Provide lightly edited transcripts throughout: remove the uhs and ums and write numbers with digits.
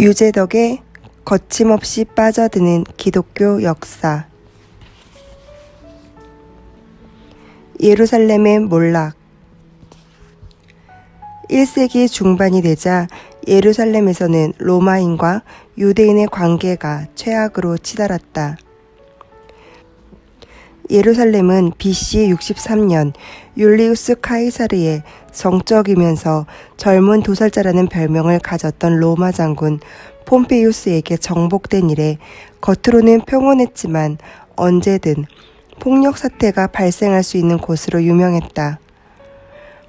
유재덕의 거침없이 빠져드는 기독교 역사. 예루살렘의 몰락. 1세기 중반이 되자 예루살렘에서는 로마인과 유대인의 관계가 최악으로 치달았다. 예루살렘은 BC 63년 율리우스 카이사르의 정적이면서 젊은 도살자라는 별명을 가졌던 로마 장군 폼페이우스에게 정복된 이래 겉으로는 평온했지만 언제든 폭력 사태가 발생할 수 있는 곳으로 유명했다.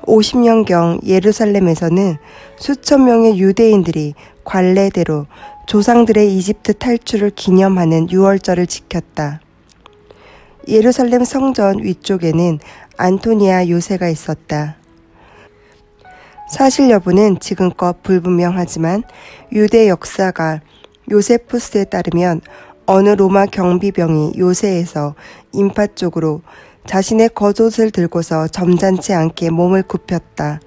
50년경 예루살렘에서는 수천 명의 유대인들이 관례대로 조상들의 이집트 탈출을 기념하는 유월절을 지켰다. 예루살렘 성전 위쪽에는 안토니아 요새가 있었다. 사실 여부는 지금껏 불분명하지만 유대 역사가 요세푸스에 따르면 어느 로마 경비병이 요새에서 인파 쪽으로 자신의 겉옷을 들고서 점잖지 않게 몸을 굽혔다.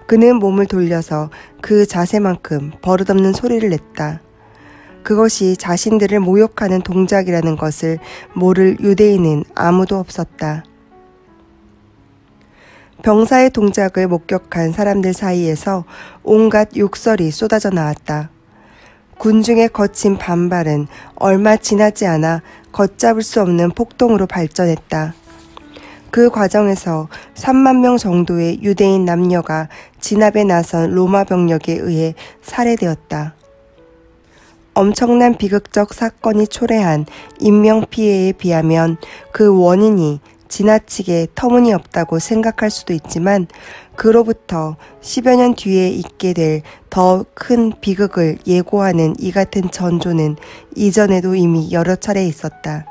그는 몸을 돌려서 그 자세만큼 버릇없는 소리를 냈다. 그것이 자신들을 모욕하는 동작이라는 것을 모를 유대인은 아무도 없었다. 병사의 동작을 목격한 사람들 사이에서 온갖 욕설이 쏟아져 나왔다. 군중의 거친 반발은 얼마 지나지 않아 걷잡을 수 없는 폭동으로 발전했다. 그 과정에서 3만 명 정도의 유대인 남녀가 진압에 나선 로마 병력에 의해 살해되었다. 엄청난 비극적 사건이 초래한 인명피해에 비하면 그 원인이 지나치게 터무니없다고 생각할 수도 있지만 그로부터 10여 년 뒤에 있게 될 더 큰 비극을 예고하는 이 같은 전조는 이전에도 이미 여러 차례 있었다.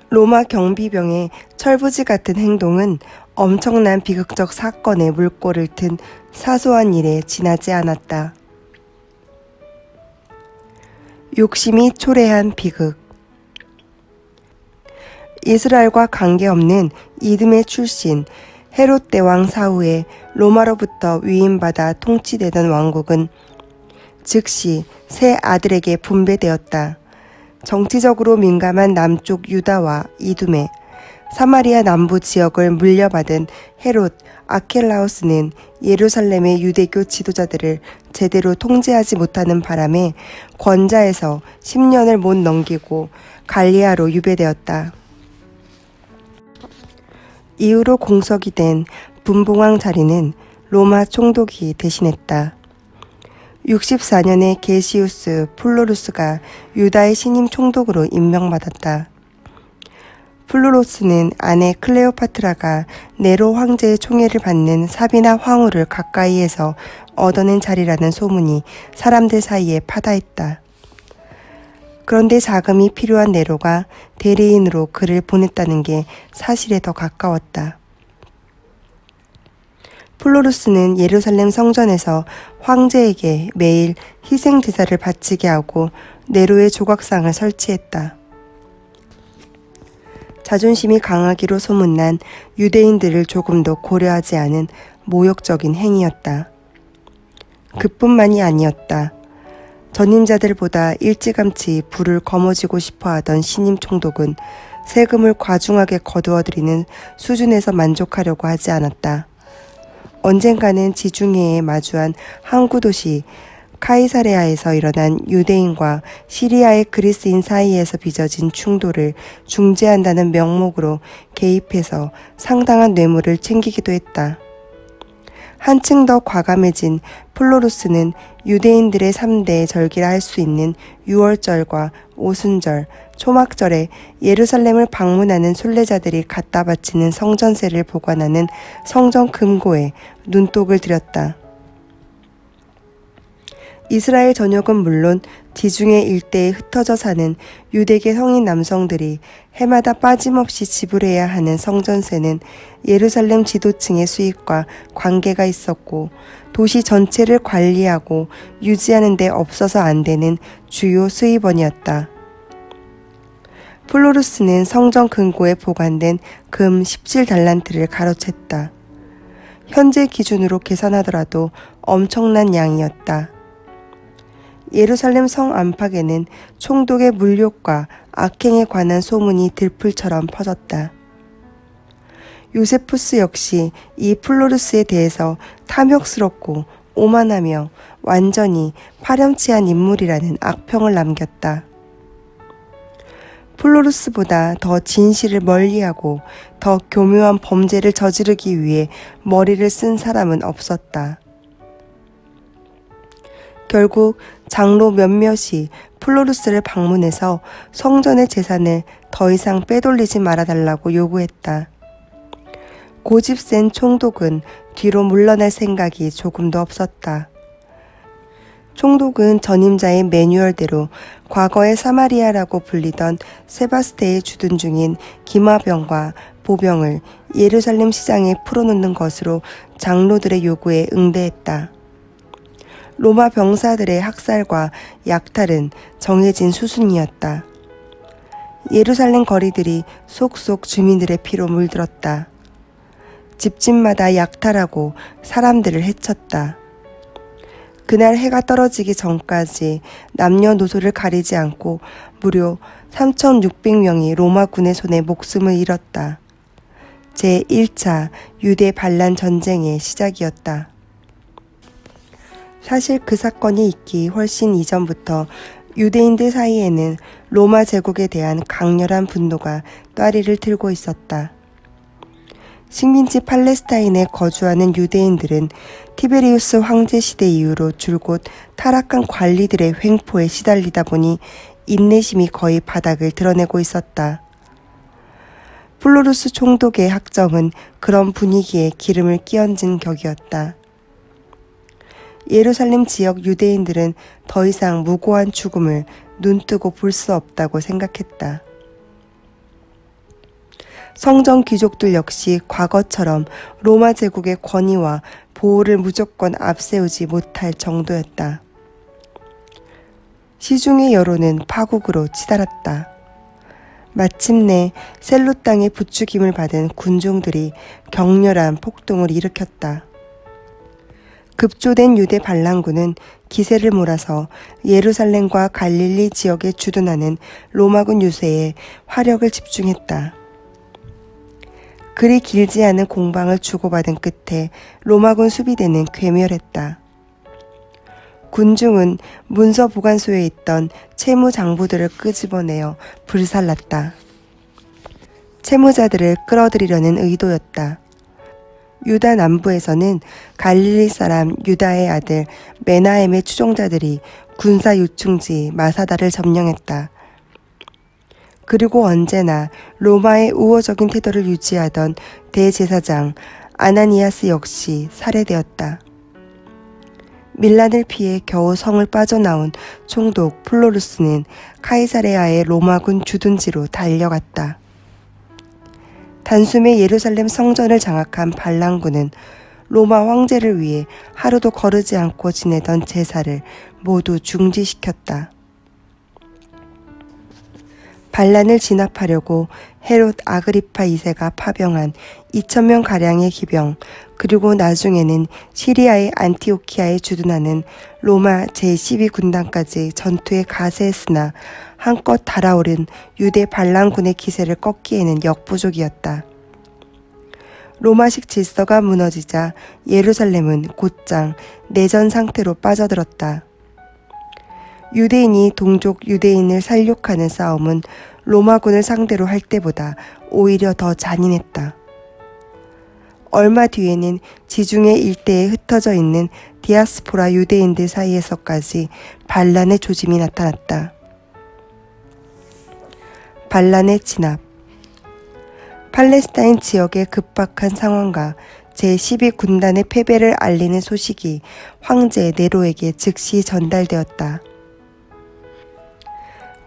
로마 경비병의 철부지 같은 행동은 엄청난 비극적 사건의 물꼬를 튼 사소한 일에 지나지 않았다. 욕심이 초래한 비극. 이스라엘과 관계없는 이듬해 출신 헤롯 대왕 사후에 로마로부터 위임받아 통치되던 왕국은 즉시 세 아들에게 분배되었다. 정치적으로 민감한 남쪽 유다와 이두메, 사마리아 남부 지역을 물려받은 헤롯 아켈라우스는 예루살렘의 유대교 지도자들을 제대로 통제하지 못하는 바람에 권자에서 10년을 못 넘기고 갈리아로 유배되었다. 이후로 공석이 된 분봉왕 자리는 로마 총독이 대신했다. 64년에 게시우스 플로루스가 유다의 신임 총독으로 임명받았다. 플로루스는 아내 클레오파트라가 네로 황제의 총애를 받는 사비나 황후를 가까이에서 얻어낸 자리라는 소문이 사람들 사이에 파다했다. 그런데 자금이 필요한 네로가 대리인으로 그를 보냈다는 게 사실에 더 가까웠다. 플로루스는 예루살렘 성전에서 황제에게 매일 희생 제사를 바치게 하고 네로의 조각상을 설치했다. 자존심이 강하기로 소문난 유대인들을 조금도 고려하지 않은 모욕적인 행위였다. 그뿐만이 아니었다. 전임자들보다 일찌감치 부를 거머쥐고 싶어하던 신임 총독은 세금을 과중하게 거두어들이는 수준에서 만족하려고 하지 않았다. 언젠가는 지중해에 마주한 항구 도시 카이사레아에서 일어난 유대인과 시리아의 그리스인 사이에서 빚어진 충돌을 중재한다는 명목으로 개입해서 상당한 뇌물을 챙기기도 했다. 한층 더 과감해진 플로루스는 유대인들의 3대 절기라 할 수 있는 유월절과 오순절, 초막절에 예루살렘을 방문하는 순례자들이 갖다 바치는 성전세를 보관하는 성전 금고에 눈독을 들였다. 이스라엘 전역은 물론 지중해 일대에 흩어져 사는 유대계 성인 남성들이 해마다 빠짐없이 지불해야 하는 성전세는 예루살렘 지도층의 수익과 관계가 있었고 도시 전체를 관리하고 유지하는 데 없어서 안 되는 주요 수입원이었다. 플로루스는 성전 금고에 보관된 금 17달란트를 가로챘다. 현재 기준으로 계산하더라도 엄청난 양이었다. 예루살렘 성 안팎에는 총독의 물욕과 악행에 관한 소문이 들풀처럼 퍼졌다. 요세푸스 역시 이 플로루스에 대해서 탐욕스럽고 오만하며 완전히 파렴치한 인물이라는 악평을 남겼다. 플로루스보다 더 진실을 멀리하고 더 교묘한 범죄를 저지르기 위해 머리를 쓴 사람은 없었다. 결국 장로 몇몇이 플로루스를 방문해서 성전의 재산을 더 이상 빼돌리지 말아달라고 요구했다. 고집센 총독은 뒤로 물러날 생각이 조금도 없었다. 총독은 전임자의 매뉴얼대로 과거의 사마리아라고 불리던 세바스테에 주둔 중인 기마병과 보병을 예루살렘 시장에 풀어놓는 것으로 장로들의 요구에 응대했다. 로마 병사들의 학살과 약탈은 정해진 수순이었다. 예루살렘 거리들이 속속 주민들의 피로 물들었다. 집집마다 약탈하고 사람들을 해쳤다. 그날 해가 떨어지기 전까지 남녀노소를 가리지 않고 무려 3,600명이 로마군의 손에 목숨을 잃었다. 제1차 유대 반란 전쟁의 시작이었다. 사실 그 사건이 있기 훨씬 이전부터 유대인들 사이에는 로마 제국에 대한 강렬한 분노가 따리를 틀고 있었다. 식민지 팔레스타인에 거주하는 유대인들은 티베리우스 황제 시대 이후로 줄곧 타락한 관리들의 횡포에 시달리다 보니 인내심이 거의 바닥을 드러내고 있었다. 플로루스 총독의 학정은 그런 분위기에 기름을 끼얹은 격이었다. 예루살렘 지역 유대인들은 더 이상 무고한 죽음을 눈뜨고 볼 수 없다고 생각했다. 성전 귀족들 역시 과거처럼 로마 제국의 권위와 보호를 무조건 앞세우지 못할 정도였다. 시중의 여론은 파국으로 치달았다. 마침내 셀로 땅에 부추김을 받은 군중들이 격렬한 폭동을 일으켰다. 급조된 유대 반란군은 기세를 몰아서 예루살렘과 갈릴리 지역에 주둔하는 로마군 유세에 화력을 집중했다. 그리 길지 않은 공방을 주고받은 끝에 로마군 수비대는 괴멸했다. 군중은 문서 보관소에 있던 채무 장부들을 끄집어내어 불살랐다. 채무자들을 끌어들이려는 의도였다. 유다 남부에서는 갈릴리 사람 유다의 아들 메나헴의 추종자들이 군사 요충지 마사다를 점령했다. 그리고 언제나 로마의 우호적인 태도를 유지하던 대제사장 아나니아스 역시 살해되었다. 밀란을 피해 겨우 성을 빠져나온 총독 플로루스는 카이사레아의 로마군 주둔지로 달려갔다. 단숨에 예루살렘 성전을 장악한 반란군은 로마 황제를 위해 하루도 거르지 않고 지내던 제사를 모두 중지시켰다. 반란을 진압하려고 헤롯 아그리파 2세가 파병한 2,000명가량의 기병, 그리고 나중에는 시리아의 안티오키아에 주둔하는 로마 제12군단까지 전투에 가세했으나 한껏 달아오른 유대 반란군의 기세를 꺾기에는 역부족이었다. 로마식 질서가 무너지자 예루살렘은 곧장 내전 상태로 빠져들었다. 유대인이 동족 유대인을 살육하는 싸움은 로마군을 상대로 할 때보다 오히려 더 잔인했다. 얼마 뒤에는 지중해 일대에 흩어져 있는 디아스포라 유대인들 사이에서까지 반란의 조짐이 나타났다. 반란의 진압. 팔레스타인 지역의 급박한 상황과 제12군단의 패배를 알리는 소식이 황제 네로에게 즉시 전달되었다.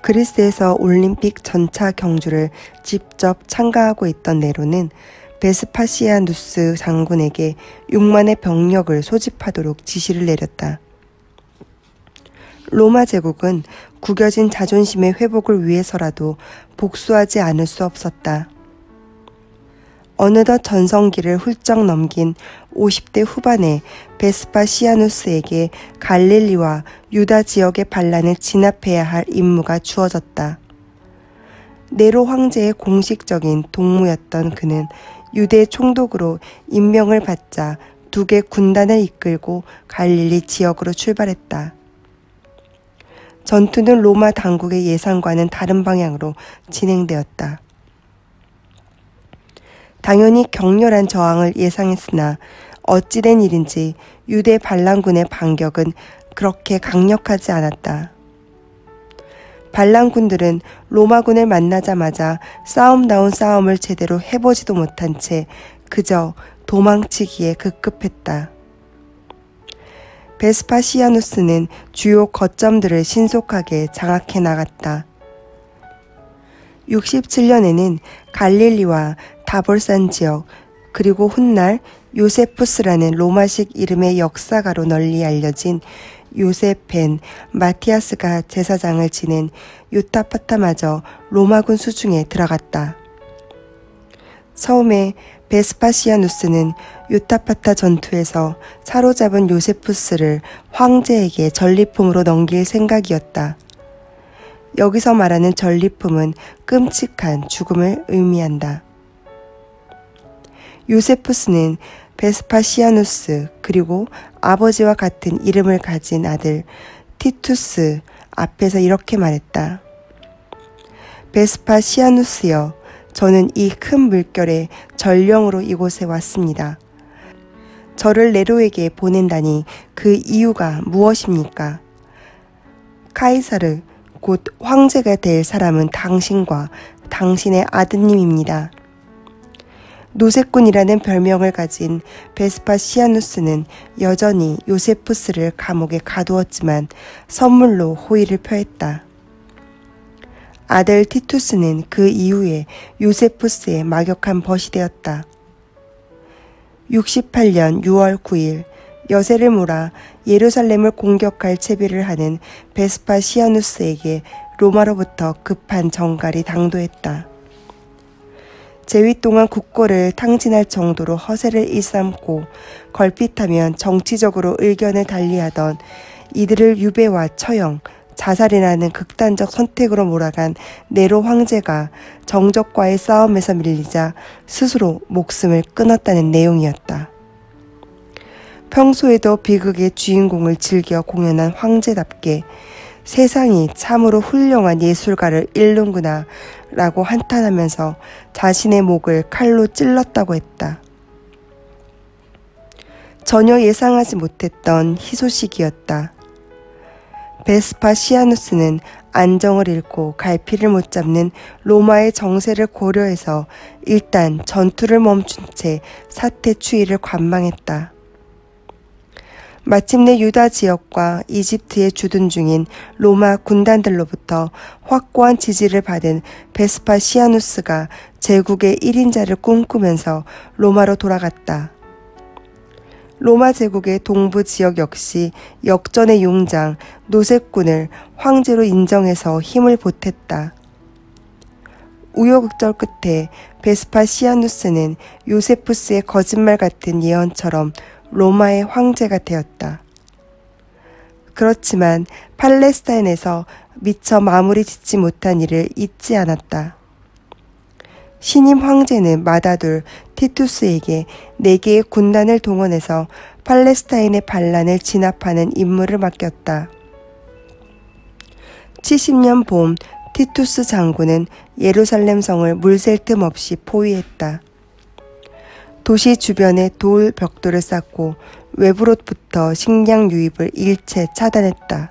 그리스에서 올림픽 전차 경주를 직접 참가하고 있던 네로는 베스파시아누스 장군에게 6만의 병력을 소집하도록 지시를 내렸다. 로마 제국은 구겨진 자존심의 회복을 위해서라도 복수하지 않을 수 없었다. 어느덧 전성기를 훌쩍 넘긴 50대 후반의 베스파시아누스에게 갈릴리와 유다 지역의 반란을 진압해야 할 임무가 주어졌다. 네로 황제의 공식적인 동무였던 그는 유대 총독으로 임명을 받자 두 개 군단을 이끌고 갈릴리 지역으로 출발했다. 전투는 로마 당국의 예상과는 다른 방향으로 진행되었다. 당연히 격렬한 저항을 예상했으나 어찌된 일인지 유대 반란군의 반격은 그렇게 강력하지 않았다. 반란군들은 로마군을 만나자마자 싸움다운 싸움을 제대로 해보지도 못한 채 그저 도망치기에 급급했다. 베스파시아누스는 주요 거점들을 신속하게 장악해 나갔다. 67년에는 갈릴리와 다볼산 지역, 그리고 훗날 요세푸스라는 로마식 이름의 역사가로 널리 알려진 요셉 벤 마티아스가 제사장을 지낸 요타파타마저 로마군 수중에 들어갔다. 처음에 베스파시아누스는 요타파타 전투에서 사로잡은 요세푸스를 황제에게 전리품으로 넘길 생각이었다. 여기서 말하는 전리품은 끔찍한 죽음을 의미한다. 요세푸스는 베스파시아누스 그리고 아버지와 같은 이름을 가진 아들 티투스 앞에서 이렇게 말했다. 베스파시아누스여, 저는 이 큰 물결에 전령으로 이곳에 왔습니다. 저를 네로에게 보낸다니 그 이유가 무엇입니까? 카이사르, 곧 황제가 될 사람은 당신과 당신의 아드님입니다. 노새꾼이라는 별명을 가진 베스파시아누스는 여전히 요세푸스를 감옥에 가두었지만 선물로 호의를 표했다. 아들 티투스는 그 이후에 요세푸스의 막역한 벗이 되었다. 68년 6월 9일 여세를 몰아 예루살렘을 공격할 채비를 하는 베스파시아누스에게 로마로부터 급한 전갈이 당도했다. 재위 동안 국고를 탕진할 정도로 허세를 일삼고 걸핏하면 정치적으로 의견을 달리하던 이들을 유배와 처형, 자살이라는 극단적 선택으로 몰아간 네로 황제가 정적과의 싸움에서 밀리자 스스로 목숨을 끊었다는 내용이었다. 평소에도 비극의 주인공을 즐겨 공연한 황제답게 세상이 참으로 훌륭한 예술가를 잃는구나 라고 한탄하면서 자신의 목을 칼로 찔렀다고 했다. 전혀 예상하지 못했던 희소식이었다. 베스파시아누스는 안정을 잃고 갈피를 못 잡는 로마의 정세를 고려해서 일단 전투를 멈춘 채 사태 추이를 관망했다. 마침내 유다 지역과 이집트에 주둔 중인 로마 군단들로부터 확고한 지지를 받은 베스파시아누스가 제국의 1인자를 꿈꾸면서 로마로 돌아갔다. 로마 제국의 동부 지역 역시 역전의 용장 노새꾼을 황제로 인정해서 힘을 보탰다. 우여곡절 끝에 베스파시아누스는 요세푸스의 거짓말 같은 예언처럼 로마의 황제가 되었다. 그렇지만 팔레스타인에서 미처 마무리 짓지 못한 일을 잊지 않았다. 신임 황제는 맏아들 티투스에게 4개의 군단을 동원해서 팔레스타인의 반란을 진압하는 임무를 맡겼다. 70년 봄 티투스 장군은 예루살렘 성을 물샐 틈 없이 포위했다. 도시 주변에 돌 벽돌을 쌓고 외부로부터 식량 유입을 일체 차단했다.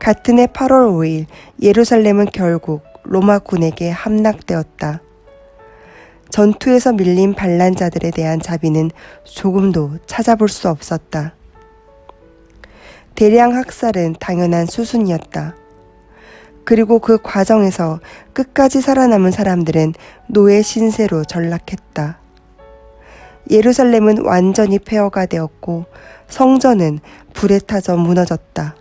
같은 해 8월 5일 예루살렘은 결국 로마군에게 함락되었다. 전투에서 밀린 반란자들에 대한 자비는 조금도 찾아볼 수 없었다. 대량 학살은 당연한 수순이었다. 그리고 그 과정에서 끝까지 살아남은 사람들은 노예 신세로 전락했다. 예루살렘은 완전히 폐허가 되었고 성전은 불에 타져 무너졌다.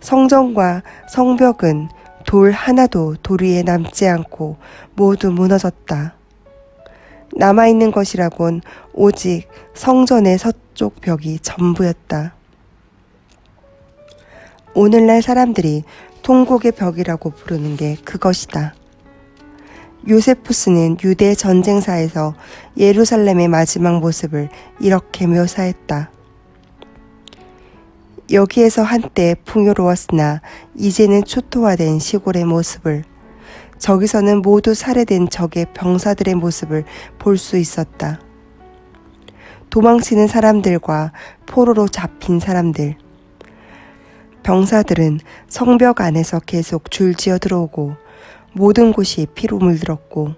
성전과 성벽은 돌 하나도 돌 위에 남지 않고 모두 무너졌다. 남아있는 것이라곤 오직 성전의 서쪽 벽이 전부였다. 오늘날 사람들이 통곡의 벽이라고 부르는 게 그것이다. 요세푸스는 유대 전쟁사에서 예루살렘의 마지막 모습을 이렇게 묘사했다. 여기에서 한때 풍요로웠으나 이제는 초토화된 시골의 모습을, 저기서는 모두 살해된 적의 병사들의 모습을 볼 수 있었다. 도망치는 사람들과 포로로 잡힌 사람들. 병사들은 성벽 안에서 계속 줄지어 들어오고 모든 곳이 피로 물들었고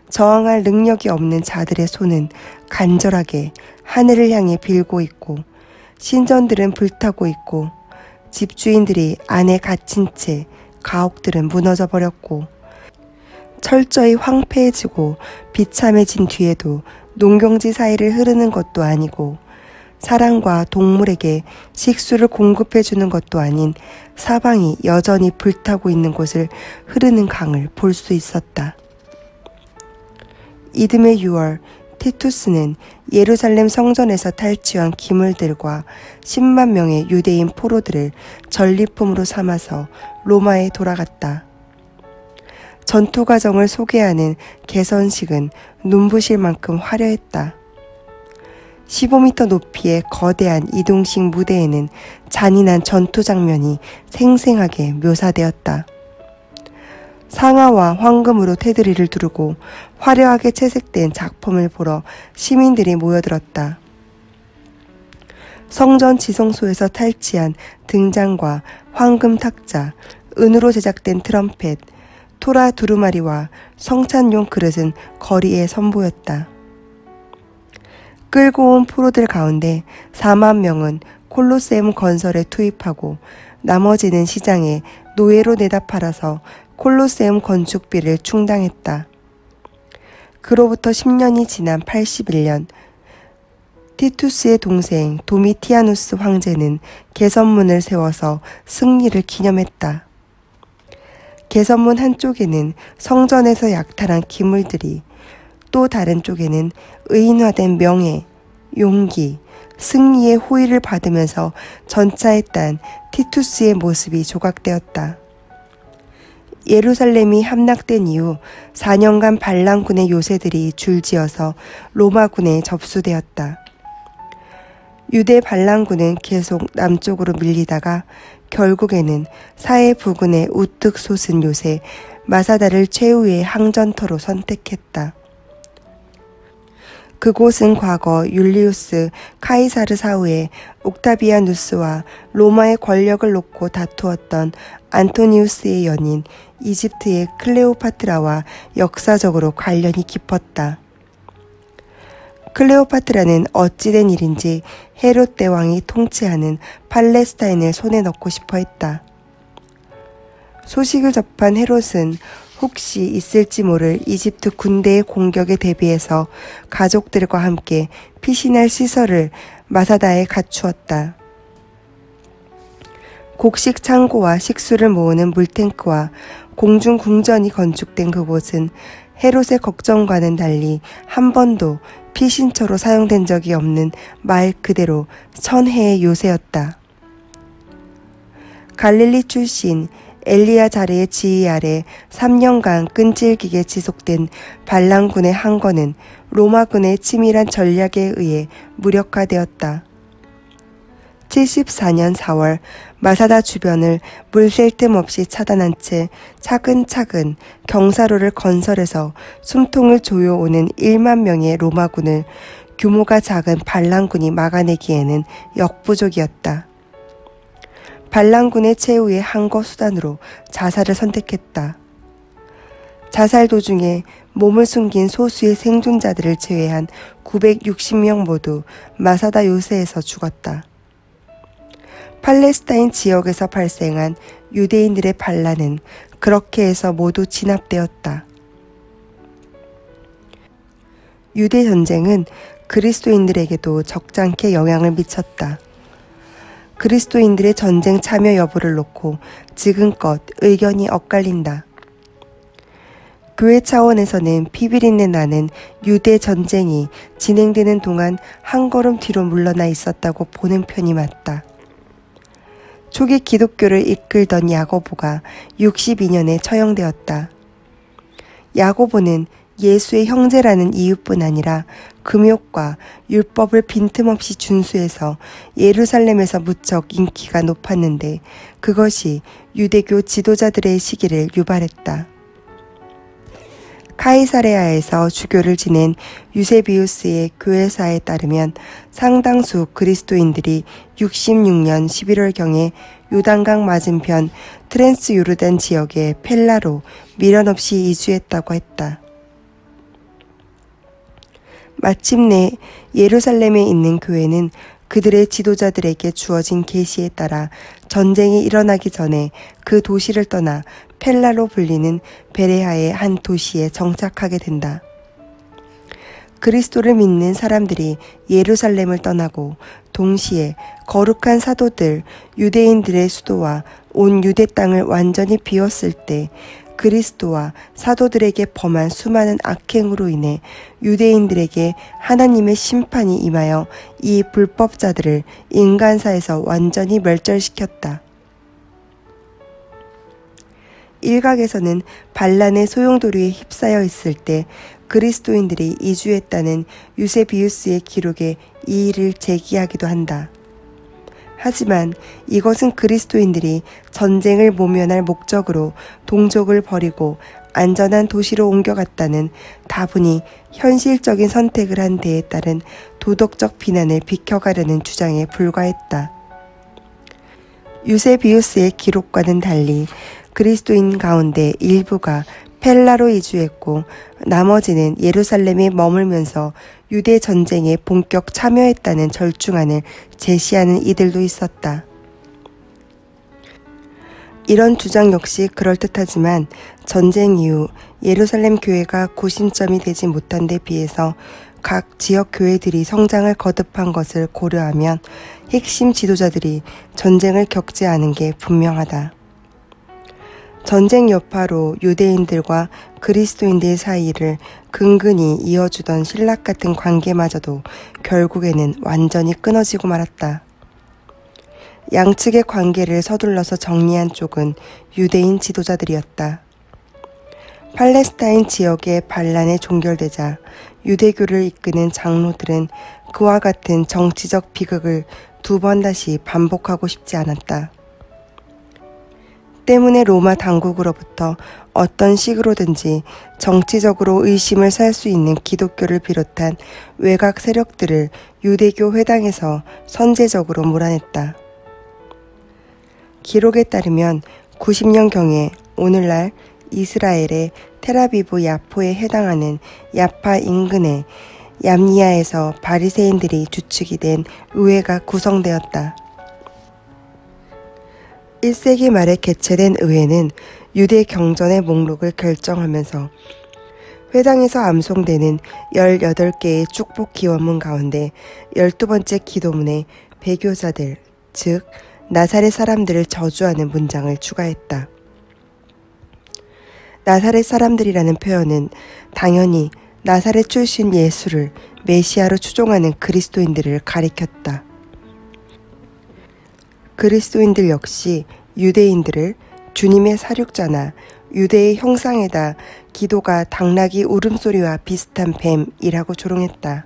저항할 능력이 없는 자들의 손은 간절하게 하늘을 향해 빌고 있고 신전들은 불타고 있고 집주인들이 안에 갇힌 채 가옥들은 무너져 버렸고 철저히 황폐해지고 비참해진 뒤에도 농경지 사이를 흐르는 것도 아니고 사람과 동물에게 식수를 공급해주는 것도 아닌 사방이 여전히 불타고 있는 곳을 흐르는 강을 볼 수 있었다. 이듬해 6월 티투스는 예루살렘 성전에서 탈취한 기물들과 10만 명의 유대인 포로들을 전리품으로 삼아서 로마에 돌아갔다. 전투 과정을 소개하는 개선식은 눈부실 만큼 화려했다. 15m 높이의 거대한 이동식 무대에는 잔인한 전투 장면이 생생하게 묘사되었다. 상아와 황금으로 테두리를 두르고 화려하게 채색된 작품을 보러 시민들이 모여들었다. 성전 지성소에서 탈취한 등잔과 황금 탁자, 은으로 제작된 트럼펫, 토라 두루마리와 성찬용 그릇은 거리에 선보였다. 끌고 온 포로들 가운데 4만 명은 콜로세움 건설에 투입하고 나머지는 시장에 노예로 내다 팔아서 콜로세움 건축비를 충당했다. 그로부터 10년이 지난 81년 티투스의 동생 도미티아누스 황제는 개선문을 세워서 승리를 기념했다. 개선문 한쪽에는 성전에서 약탈한 기물들이, 또 다른 쪽에는 의인화된 명예, 용기, 승리의 호의를 받으면서 전차했던 티투스의 모습이 조각되었다. 예루살렘이 함락된 이후 4년간 반란군의 요새들이 줄지어서 로마군에 접수되었다. 유대 반란군은 계속 남쪽으로 밀리다가 결국에는 사해 부근에 우뚝 솟은 요새 마사다를 최후의 항전터로 선택했다. 그곳은 과거 율리우스 카이사르 사후에 옥타비아누스와 로마의 권력을 놓고 다투었던 안토니우스의 연인 이집트의 클레오파트라와 역사적으로 관련이 깊었다. 클레오파트라는 어찌된 일인지 헤롯 대왕이 통치하는 팔레스타인을 손에 넣고 싶어 했다. 소식을 접한 헤롯은 혹시 있을지 모를 이집트 군대의 공격에 대비해서 가족들과 함께 피신할 시설을 마사다에 갖추었다. 곡식 창고와 식수를 모으는 물탱크와 공중 궁전이 건축된 그곳은 헤롯의 걱정과는 달리 한 번도 피신처로 사용된 적이 없는 말 그대로 천혜의 요새였다. 갈릴리 출신 엘리야 자르의 지휘 아래 3년간 끈질기게 지속된 반란군의 항거는 로마군의 치밀한 전략에 의해 무력화되었다. 74년 4월 마사다 주변을 물 셀 틈 없이 차단한 채 차근차근 경사로를 건설해서 숨통을 조여오는 1만 명의 로마군을 규모가 작은 반란군이 막아내기에는 역부족이었다. 반란군의 최후의 항거 수단으로 자살을 선택했다. 자살 도중에 몸을 숨긴 소수의 생존자들을 제외한 960명 모두 마사다 요새에서 죽었다. 팔레스타인 지역에서 발생한 유대인들의 반란은 그렇게 해서 모두 진압되었다. 유대 전쟁은 그리스도인들에게도 적잖게 영향을 미쳤다. 그리스도인들의 전쟁 참여 여부를 놓고 지금껏 의견이 엇갈린다. 교회 차원에서는 피비린내 나는 유대 전쟁이 진행되는 동안 한 걸음 뒤로 물러나 있었다고 보는 편이 맞다. 초기 기독교를 이끌던 야고보가 62년에 처형되었다. 야고보는 예수의 형제라는 이유뿐 아니라 금욕과 율법을 빈틈없이 준수해서 예루살렘에서 무척 인기가 높았는데 그것이 유대교 지도자들의 시기를 유발했다. 카이사레아에서 주교를 지낸 유세비우스의 교회사에 따르면 상당수 그리스도인들이 66년 11월경에 요단강 맞은편 트랜스 요르단 지역의 펠라로 미련 없이 이주했다고 했다. 마침내 예루살렘에 있는 교회는 그들의 지도자들에게 주어진 계시에 따라 전쟁이 일어나기 전에 그 도시를 떠나 펠라로 불리는 베레아의 한 도시에 정착하게 된다. 그리스도를 믿는 사람들이 예루살렘을 떠나고 동시에 거룩한 사도들, 유대인들의 수도와 온 유대 땅을 완전히 비웠을 때 그리스도와 사도들에게 범한 수많은 악행으로 인해 유대인들에게 하나님의 심판이 임하여 이 불법자들을 인간사에서 완전히 멸절시켰다. 일각에서는 반란의 소용돌이에 휩싸여 있을 때 그리스도인들이 이주했다는 유세비우스의 기록에 이 일을 제기하기도 한다. 하지만 이것은 그리스도인들이 전쟁을 모면할 목적으로 동족을 버리고 안전한 도시로 옮겨갔다는 다분히 현실적인 선택을 한 데에 따른 도덕적 비난을 비켜가려는 주장에 불과했다. 유세비우스의 기록과는 달리 그리스도인 가운데 일부가 펠라로 이주했고 나머지는 예루살렘에 머물면서 유대 전쟁에 본격 참여했다는 절충안을 제시하는 이들도 있었다. 이런 주장 역시 그럴듯하지만 전쟁 이후 예루살렘 교회가 구심점이 되지 못한 데 비해서 각 지역 교회들이 성장을 거듭한 것을 고려하면 핵심 지도자들이 전쟁을 겪지 않은 게 분명하다. 전쟁 여파로 유대인들과 그리스도인들 사이를 근근히 이어주던 신락 같은 관계마저도 결국에는 완전히 끊어지고 말았다. 양측의 관계를 서둘러서 정리한 쪽은 유대인 지도자들이었다. 팔레스타인 지역의 반란에 종결되자 유대교를 이끄는 장로들은 그와 같은 정치적 비극을 두 번 다시 반복하고 싶지 않았다. 때문에 로마 당국으로부터 어떤 식으로든지 정치적으로 의심을 살 수 있는 기독교를 비롯한 외곽 세력들을 유대교 회당에서 선제적으로 몰아냈다. 기록에 따르면 90년경에 오늘날 이스라엘의 텔아비브 야포에 해당하는 야파 인근의 얌니아에서 바리새인들이 주축이 된 의회가 구성되었다. 1세기 말에 개최된 의회는 유대 경전의 목록을 결정하면서 회당에서 암송되는 18개의 축복 기원문 가운데 12번째 기도문에 배교자들, 즉 나사렛 사람들을 저주하는 문장을 추가했다. 나사렛 사람들이라는 표현은 당연히 나사렛 출신 예수를 메시아로 추종하는 그리스도인들을 가리켰다. 그리스도인들 역시 유대인들을 주님의 사륙자나 유대의 형상에다 기도가 당나귀 울음소리와 비슷한 뱀이라고 조롱했다.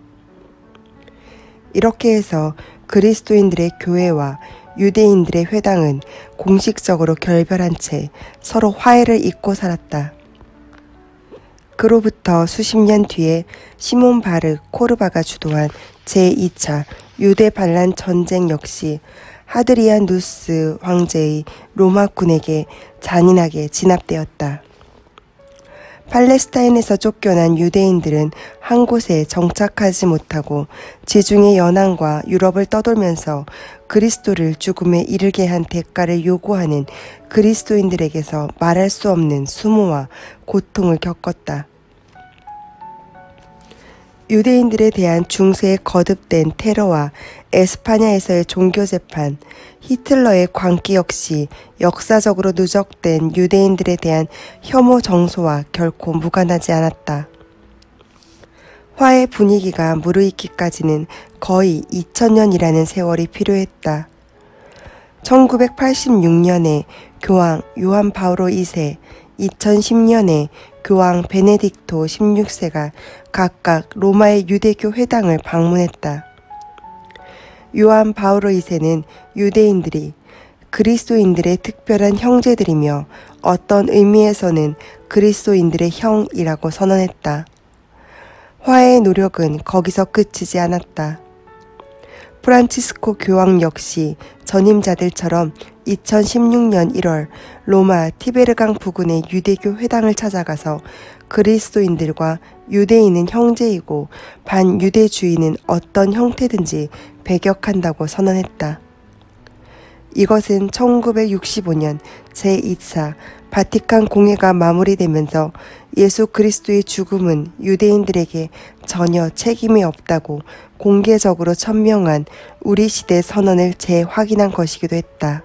이렇게 해서 그리스도인들의 교회와 유대인들의 회당은 공식적으로 결별한 채 서로 화해를 잇고 살았다. 그로부터 수십 년 뒤에 시몬 바르 코르바가 주도한 제2차 유대 반란 전쟁 역시 하드리아누스 황제의 로마군에게 잔인하게 진압되었다. 팔레스타인에서 쫓겨난 유대인들은 한 곳에 정착하지 못하고 지중해 연안과 유럽을 떠돌면서 그리스도를 죽음에 이르게 한 대가를 요구하는 그리스도인들에게서 말할 수 없는 수모와 고통을 겪었다. 유대인들에 대한 중세의 거듭된 테러와 에스파냐에서의 종교재판, 히틀러의 광기 역시 역사적으로 누적된 유대인들에 대한 혐오 정서와 결코 무관하지 않았다. 화해 분위기가 무르익기까지는 거의 2000년이라는 세월이 필요했다. 1986년에 교황 요한 바오로 2세, 2010년에 교황 베네딕토 16세가 각각 로마의 유대교 회당을 방문했다. 요한 바오로 2세는 유대인들이 그리스도인들의 특별한 형제들이며 어떤 의미에서는 그리스도인들의 형이라고 선언했다. 화해의 노력은 거기서 그치지 않았다. 프란치스코 교황 역시 전임자들처럼 2016년 1월 로마 티베르강 부근의 유대교 회당을 찾아가서 그리스도인들과 유대인은 형제이고 반유대주의는 어떤 형태든지 배격한다고 선언했다. 이것은 1965년 제2차 바티칸 공회가 마무리되면서 예수 그리스도의 죽음은 유대인들에게 전혀 책임이 없다고 공개적으로 천명한 우리 시대 선언을 재확인한 것이기도 했다.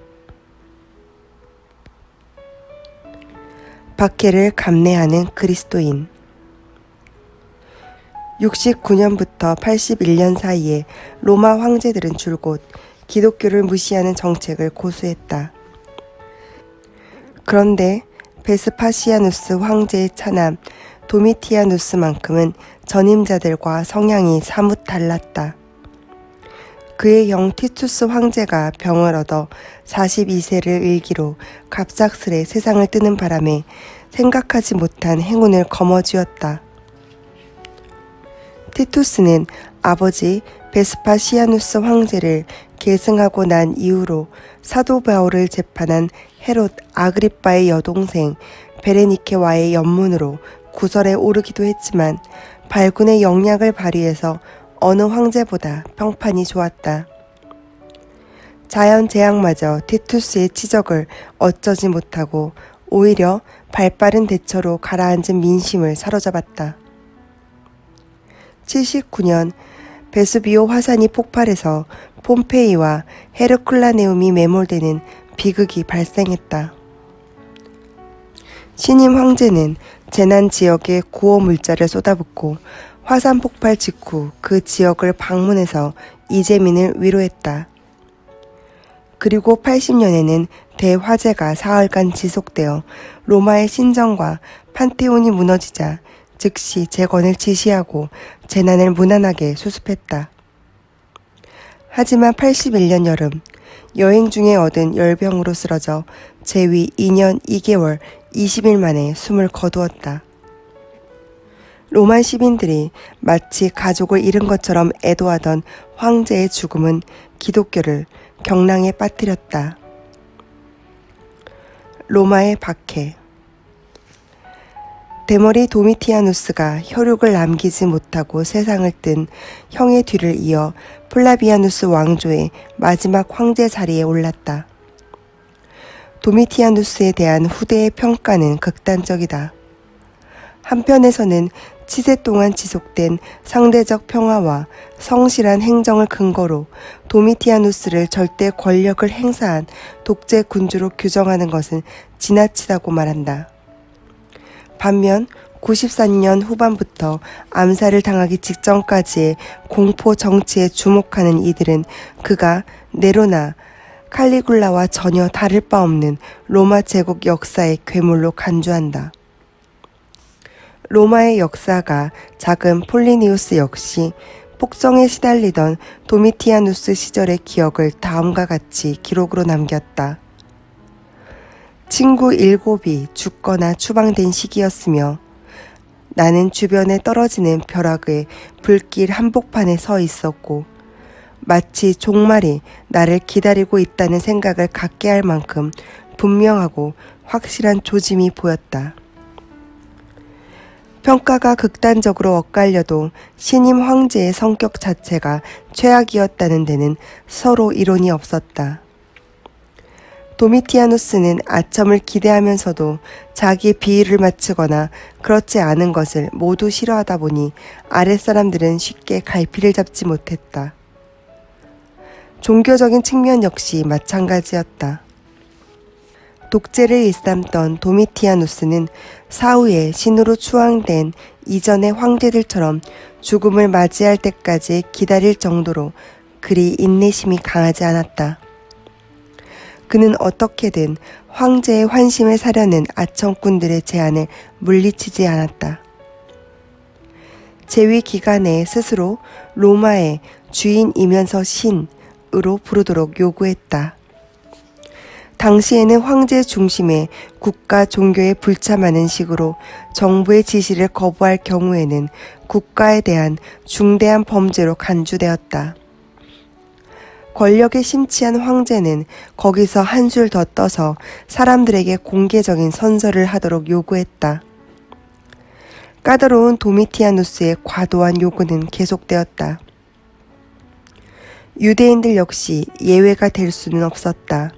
박해를 감내하는 그리스도인. 69년부터 81년 사이에 로마 황제들은 줄곧 기독교를 무시하는 정책을 고수했다. 그런데 베스파시아누스 황제의 차남 도미티아누스만큼은 전임자들과 성향이 사뭇 달랐다. 그의 형 티투스 황제가 병을 얻어 42세를 일기로 갑작스레 세상을 뜨는 바람에 생각하지 못한 행운을 거머쥐었다. 티투스는 아버지 베스파시아누스 황제를 계승하고 난 이후로 사도 바울을 재판한 헤롯 아그리빠의 여동생 베레니케와의 연문으로 구설에 오르기도 했지만 발군의 영향을 발휘해서 어느 황제보다 평판이 좋았다. 자연재앙마저 티투스의 치적을 어쩌지 못하고 오히려 발빠른 대처로 가라앉은 민심을 사로잡았다. 79년 베수비오 화산이 폭발해서 폼페이와 헤르쿨라네움이 매몰되는 비극이 발생했다. 신임 황제는 재난 지역에 구호 물자를 쏟아붓고 화산 폭발 직후 그 지역을 방문해서 이재민을 위로했다. 그리고 80년에는 대화재가 사흘간 지속되어 로마의 신전과 판테온이 무너지자 즉시 재건을 지시하고 재난을 무난하게 수습했다. 하지만 81년 여름 여행 중에 얻은 열병으로 쓰러져 재위 2년 2개월 20일 만에 숨을 거두었다. 로마 시민들이 마치 가족을 잃은 것처럼 애도하던 황제의 죽음은 기독교를 경랑에 빠뜨렸다. 로마의 박해. 대머리 도미티아누스가 혈육을 남기지 못하고 세상을 뜬 형의 뒤를 이어 플라비아누스 왕조의 마지막 황제 자리에 올랐다. 도미티아누스에 대한 후대의 평가는 극단적이다. 한편에서는 치세 동안 지속된 상대적 평화와 성실한 행정을 근거로 도미티아누스를 절대 권력을 행사한 독재 군주로 규정하는 것은 지나치다고 말한다. 반면 94년 후반부터 암살을 당하기 직전까지의 공포 정치에 주목하는 이들은 그가 네로나 칼리굴라와 전혀 다를 바 없는 로마 제국 역사의 괴물로 간주한다. 로마의 역사가 작은 폴리니우스 역시 폭정에 시달리던 도미티아누스 시절의 기억을 다음과 같이 기록으로 남겼다. 친구 7이 죽거나 추방된 시기였으며 나는 주변에 떨어지는 벼락의 불길 한복판에 서 있었고 마치 종말이 나를 기다리고 있다는 생각을 갖게 할 만큼 분명하고 확실한 조짐이 보였다. 평가가 극단적으로 엇갈려도 신임 황제의 성격 자체가 최악이었다는 데는 서로 이론이 없었다. 도미티아누스는 아첨을 기대하면서도 자기의 비위를 맞추거나 그렇지 않은 것을 모두 싫어하다 보니 아랫사람들은 쉽게 갈피를 잡지 못했다. 종교적인 측면 역시 마찬가지였다. 독재를 일삼던 도미티아누스는 사후에 신으로 추앙된 이전의 황제들처럼 죽음을 맞이할 때까지 기다릴 정도로 그리 인내심이 강하지 않았다. 그는 어떻게든 황제의 환심을 사려는 아첨꾼들의 제안을 물리치지 않았다. 재위 기간에 스스로 로마의 주인이면서 신으로 부르도록 요구했다. 당시에는 황제 중심의 국가 종교에 불참하는 식으로 정부의 지시를 거부할 경우에는 국가에 대한 중대한 범죄로 간주되었다. 권력에 심취한 황제는 거기서 한술 더 떠서 사람들에게 공개적인 선서를 하도록 요구했다. 까다로운 도미티아누스의 과도한 요구는 계속되었다. 유대인들 역시 예외가 될 수는 없었다.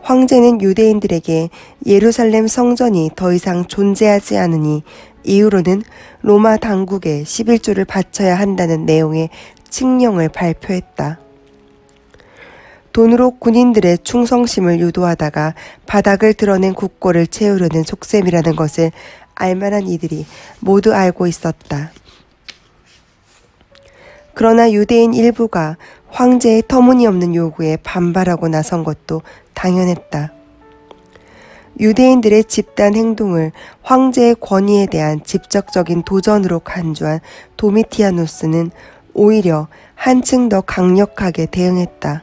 황제는 유대인들에게 예루살렘 성전이 더 이상 존재하지 않으니 이후로는 로마 당국에 11조를 바쳐야 한다는 내용의 칙령을 발표했다. 돈으로 군인들의 충성심을 유도하다가 바닥을 드러낸 국고를 채우려는 속셈이라는 것을 알만한 이들이 모두 알고 있었다. 그러나 유대인 일부가 황제의 터무니없는 요구에 반발하고 나선 것도 당연했다. 유대인들의 집단 행동을 황제의 권위에 대한 직접적인 도전으로 간주한 도미티아누스는 오히려 한층 더 강력하게 대응했다.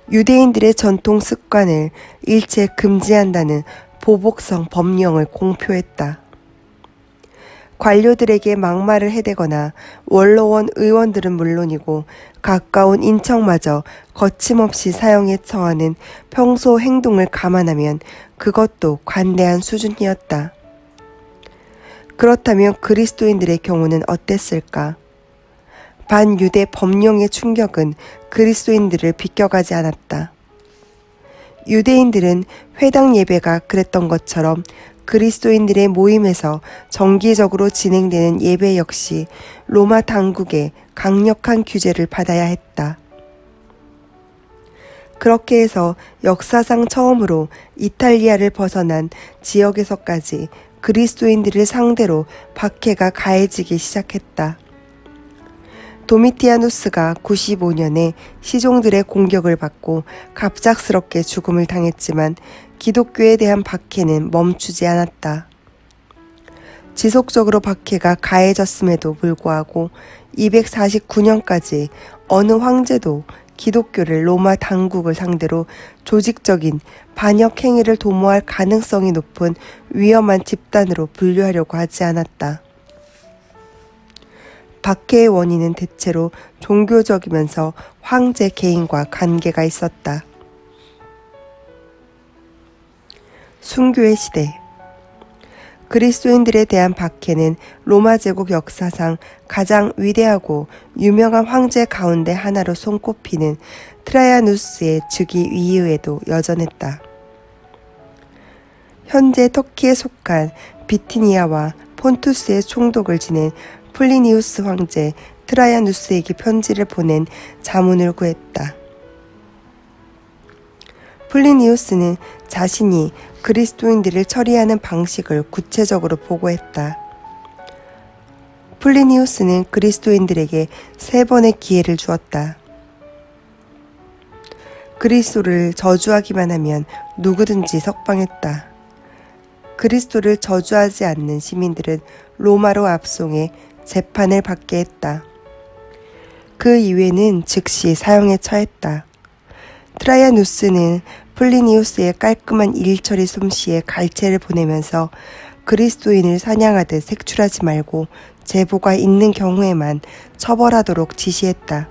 유대인들의 전통 습관을 일체 금지한다는 보복성 법령을 공표했다. 관료들에게 막말을 해대거나 원로원 의원들은 물론이고 가까운 인척마저 거침없이 사형에 처하는 평소 행동을 감안하면 그것도 관대한 수준이었다. 그렇다면 그리스도인들의 경우는 어땠을까? 반유대 법령의 충격은 그리스도인들을 비껴가지 않았다. 유대인들은 회당 예배가 그랬던 것처럼 그리스도인들의 모임에서 정기적으로 진행되는 예배 역시 로마 당국의 강력한 규제를 받아야 했다. 그렇게 해서 역사상 처음으로 이탈리아를 벗어난 지역에서까지 그리스도인들을 상대로 박해가 가해지기 시작했다. 도미티아누스가 95년에 시종들의 공격을 받고 갑작스럽게 죽음을 당했지만 기독교에 대한 박해는 멈추지 않았다. 지속적으로 박해가 가해졌음에도 불구하고 249년까지 어느 황제도 기독교를 로마 당국을 상대로 조직적인 반역 행위를 도모할 가능성이 높은 위험한 집단으로 분류하려고 하지 않았다. 박해의 원인은 대체로 종교적이면서 황제 개인과 관계가 있었다. 순교의 시대. 그리스도인들에 대한 박해는 로마 제국 역사상 가장 위대하고 유명한 황제 가운데 하나로 손꼽히는 트라야누스의 즉위 이후에도 여전했다. 현재 터키에 속한 비티니아와 폰투스의 총독을 지낸 플리니우스 황제 트라야누스에게 편지를 보낸 자문을 구했다. 플리니우스는 자신이 그리스도인들을 처리하는 방식을 구체적으로 보고했다. 플리니우스는 그리스도인들에게 3번의 기회를 주었다. 그리스도를 저주하기만 하면 누구든지 석방했다. 그리스도를 저주하지 않는 시민들은 로마로 압송해 재판을 받게 했다. 그 이후에는 즉시 사형에 처했다. 트라야누스는 플리니우스의 깔끔한 일처리 솜씨에 갈채를 보내면서 그리스도인을 사냥하듯 색출하지 말고 제보가 있는 경우에만 처벌하도록 지시했다.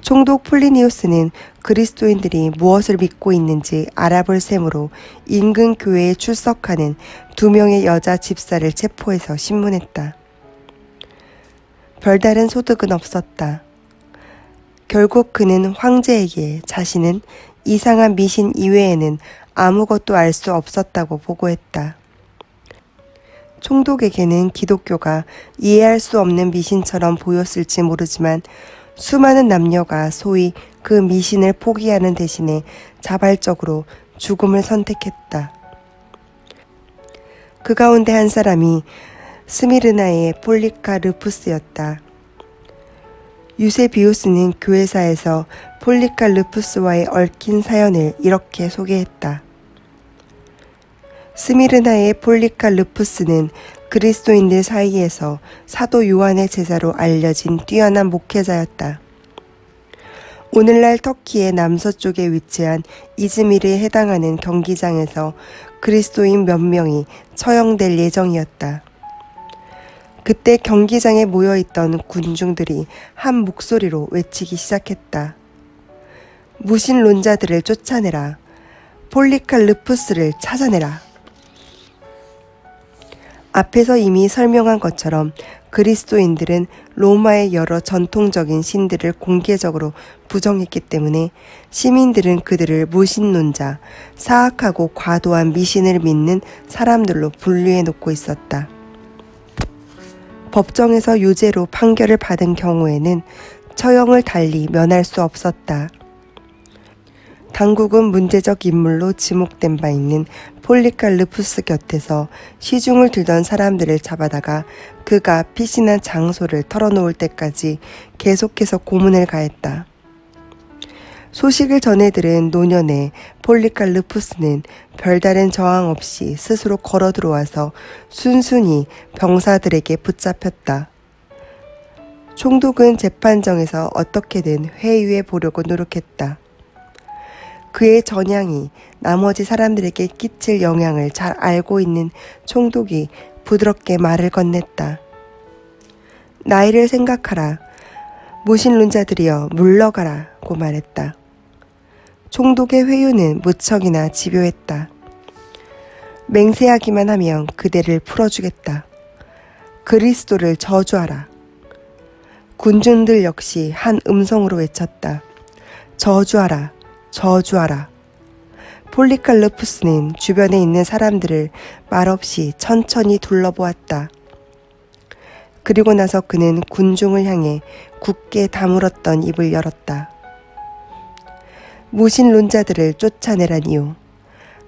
총독 플리니우스는 그리스도인들이 무엇을 믿고 있는지 알아볼 셈으로 인근 교회에 출석하는 2명의 여자 집사를 체포해서 신문했다. 별다른 소득은 없었다. 결국 그는 황제에게 자신은 이상한 미신 이외에는 아무것도 알 수 없었다고 보고했다. 총독에게는 기독교가 이해할 수 없는 미신처럼 보였을지 모르지만 수많은 남녀가 소위 그 미신을 포기하는 대신에 자발적으로 죽음을 선택했다. 그 가운데 한 사람이 스미르나의 폴리카르푸스였다. 유세비우스는 교회사에서 폴리카르푸스와의 얽힌 사연을 이렇게 소개했다. 스미르나의 폴리카르푸스는 그리스도인들 사이에서 사도 요한의 제자로 알려진 뛰어난 목회자였다. 오늘날 터키의 남서쪽에 위치한 이즈미르에 해당하는 경기장에서 그리스도인 몇 명이 처형될 예정이었다. 그때 경기장에 모여있던 군중들이 한 목소리로 외치기 시작했다. 무신론자들을 쫓아내라. 폴리칼르푸스를 찾아내라. 앞에서 이미 설명한 것처럼 그리스도인들은 로마의 여러 전통적인 신들을 공개적으로 부정했기 때문에 시민들은 그들을 무신론자, 사악하고 과도한 미신을 믿는 사람들로 분류해 놓고 있었다. 법정에서 유죄로 판결을 받은 경우에는 처형을 달리 면할 수 없었다. 당국은 문제적 인물로 지목된 바 있는 폴리칼르푸스 곁에서 시중을 들던 사람들을 잡아다가 그가 피신한 장소를 털어놓을 때까지 계속해서 고문을 가했다. 소식을 전해 들은 노년의 폴리칼르푸스는 별다른 저항 없이 스스로 걸어 들어와서 순순히 병사들에게 붙잡혔다. 총독은 재판정에서 어떻게든 회유해 보려고 노력했다. 그의 전향이 나머지 사람들에게 끼칠 영향을 잘 알고 있는 총독이 부드럽게 말을 건넸다. 나이를 생각하라. 무신론자들이여 물러가라고 말했다. 총독의 회유는 무척이나 집요했다. 맹세하기만 하면 그대를 풀어주겠다. 그리스도를 저주하라. 군중들 역시 한 음성으로 외쳤다. 저주하라. 저주하라. 폴리칼르푸스는 주변에 있는 사람들을 말없이 천천히 둘러보았다. 그리고 나서 그는 군중을 향해 굳게 다물었던 입을 열었다. 무신론자들을 쫓아내라니요.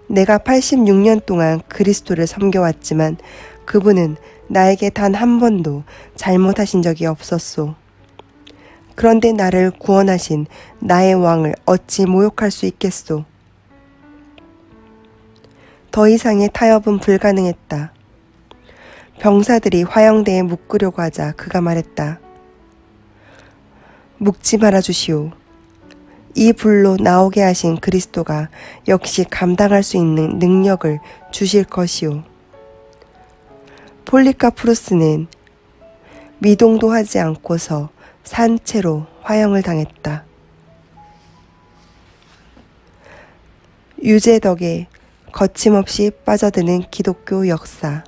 내가 86년 동안 그리스도를 섬겨왔지만 그분은 나에게 단 한 번도 잘못하신 적이 없었소. 그런데 나를 구원하신 나의 왕을 어찌 모욕할 수 있겠소. 더 이상의 타협은 불가능했다. 병사들이 화형대에 묶으려고 하자 그가 말했다. 묶지 말아주시오. 이 불로 나오게 하신 그리스도가 역시 감당할 수 있는 능력을 주실 것이오. 폴리카프루스는 미동도 하지 않고서 산채로 화형을 당했다. 유죄 덕에 거침없이 빠져드는 기독교 역사.